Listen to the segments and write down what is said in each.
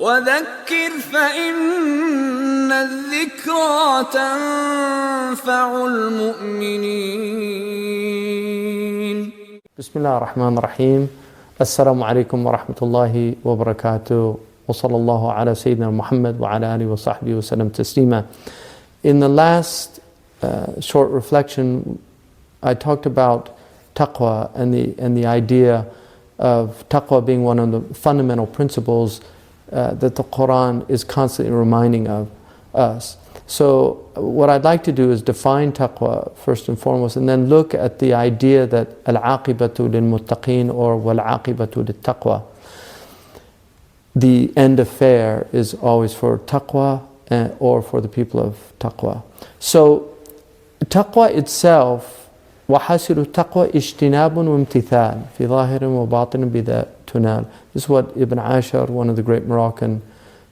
وذكر فإن الذكرى تنفع المؤمنين. بسم الله الرحمن الرحيم. السلام عليكم ورحمة الله وبركاته. وصلى الله على سيدنا محمد وعلى آله وصحبه وسلم تسليما. In the last short reflection, I talked about taqwa and the idea of taqwa being one of the fundamental principles that the Qur'an is constantly reminding of us. So what I'd like to do is define taqwa first and foremost, and then look at the idea that al-aqibatu lil-muttaqeen or wal-aqibatu lit-taqwa. The end affair is always for taqwa or for the people of taqwa. So taqwa itself, وَحَاسِلُ التَّقْوَى اجْتِنَابٌ وَامْتِثَالٌ فِي ظَاهِرٍ وَبَاطِنٍ بِذَا تُنَالٌ. This is what Ibn Ashar, one of the great Moroccan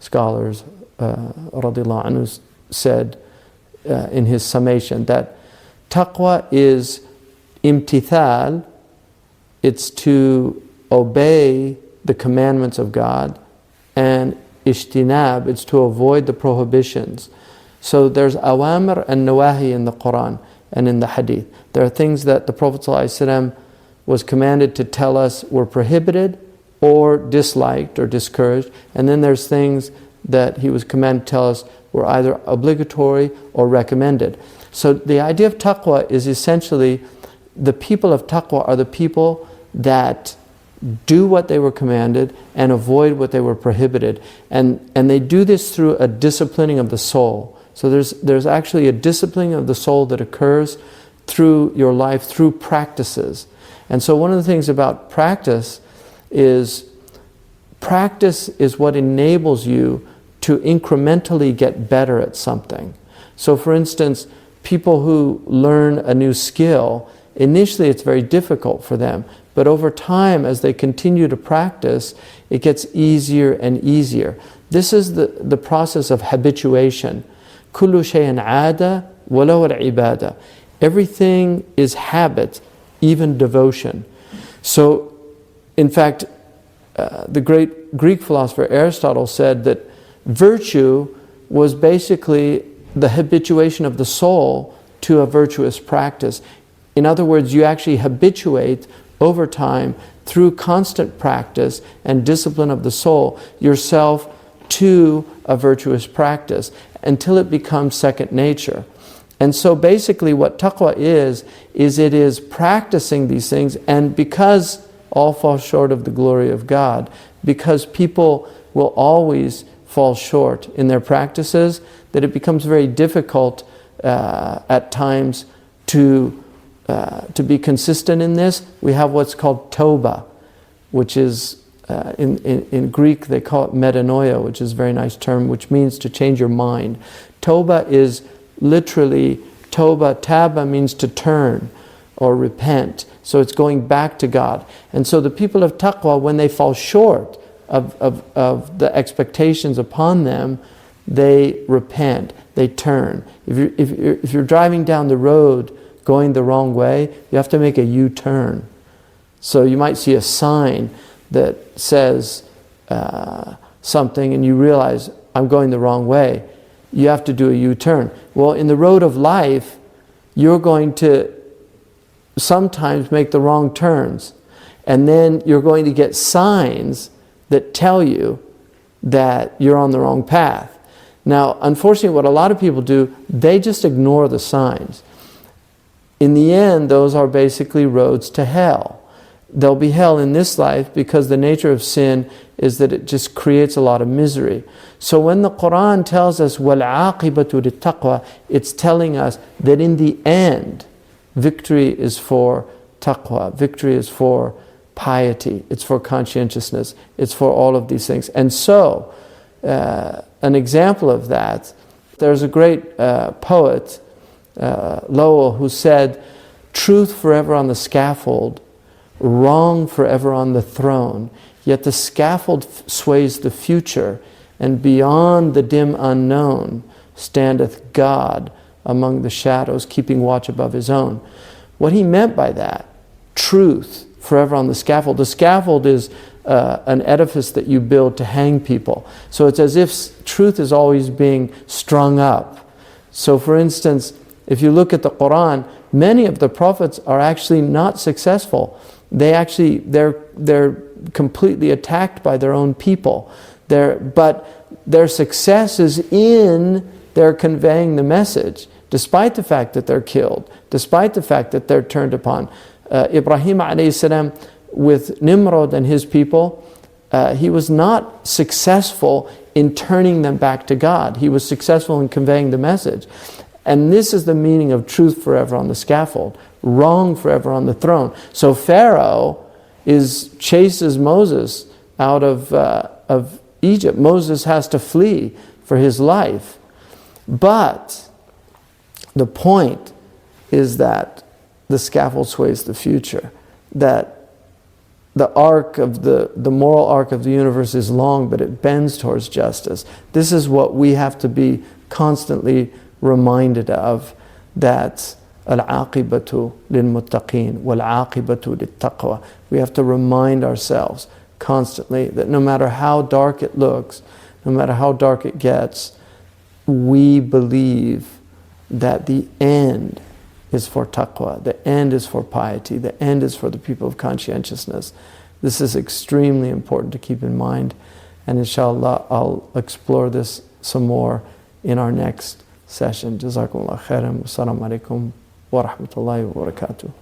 scholars, radiallahu anhu, said in his summation, that taqwa is imtithal, it's to obey the commandments of God, and ijtinab, it's to avoid the prohibitions. So there's awamir and nawahi in the Qur'an and in the hadith. There are things that the Prophet ﷺ was commanded to tell us were prohibited or disliked or discouraged, and then there's things that he was commanded to tell us were either obligatory or recommended. So the idea of taqwa is essentially the people of taqwa are the people that do what they were commanded and avoid what they were prohibited. And they do this through a disciplining of the soul. So there's actually a disciplining of the soul that occurs through your life, through practices. And so one of the things about practice is what enables you to incrementally get better at something. So for instance, people who learn a new skill, initially it's very difficult for them, but over time as they continue to practice, it gets easier and easier. This is the process of habituation. كُلُّ شَيْءٍ عَادَ وَلَوَ الْعِبَادَةِ. Everything is habit, even devotion. So, in fact, the great Greek philosopher Aristotle said that virtue was basically the habituation of the soul to a virtuous practice. In other words, you actually habituate over time through constant practice and discipline of the soul yourself to a virtuous practice until it becomes second nature. And so basically what taqwa is it is practicing these things, and because all fall short of the glory of God, because people will always fall short in their practices, that it becomes very difficult at times to be consistent in this. We have what's called tawbah, which is in Greek they call it metanoia, which is a very nice term, which means to change your mind. Tawbah is literally, taba means to turn or repent. So it's going back to God. And so the people of taqwa, when they fall short of the expectations upon them, they repent, they turn. If you're driving down the road going the wrong way, you have to make a U-turn. So you might see a sign that says something and you realize, I'm going the wrong way. You have to do a U-turn. Well, in the road of life, you're going to sometimes make the wrong turns. And then you're going to get signs that tell you that you're on the wrong path. Now, unfortunately, what a lot of people do, they just ignore the signs. In the end, those are basically roads to hell. There'll be hell in this life because the nature of sin is that it just creates a lot of misery. So when the Qur'an tells us وَالْعَاقِبَةُ لِلتَّقْوَى, it's telling us that in the end, victory is for taqwa, victory is for piety, it's for conscientiousness, it's for all of these things. And so, an example of that, there's a great poet, Lowell, who said, "Truth forever on the scaffold, wrong forever on the throne, yet the scaffold sways the future, and beyond the dim unknown standeth God among the shadows, keeping watch above his own." What he meant by that, truth forever on the scaffold is an edifice that you build to hang people. So it's as if truth is always being strung up. So for instance, if you look at the Qur'an, many of the prophets are actually not successful. They're completely attacked by their own people. But their success is in their conveying the message, despite the fact that they're killed, despite the fact that they're turned upon. Ibrahim alayhi salam, with Nimrod and his people, he was not successful in turning them back to God. He was successful in conveying the message. And this is the meaning of truth forever on the scaffold, wrong forever on the throne. So Pharaoh chases Moses out of Egypt. Moses has to flee for his life. But the point is that the scaffold sways the future, that the moral arc of the universe is long, but it bends towards justice. This is what we have to be constantly reminded of, that al-aqibatu lil-muttaqeen wal-aqibatu lit-taqwa. We have to remind ourselves constantly that no matter how dark it looks, no matter how dark it gets, we believe that the end is for taqwa, the end is for piety, the end is for the people of conscientiousness. This is extremely important to keep in mind, and inshallah I'll explore this some more in our next session. Jazakumullah khairan. Wassalamu alaikum wa rahmatullahi wa barakatuh.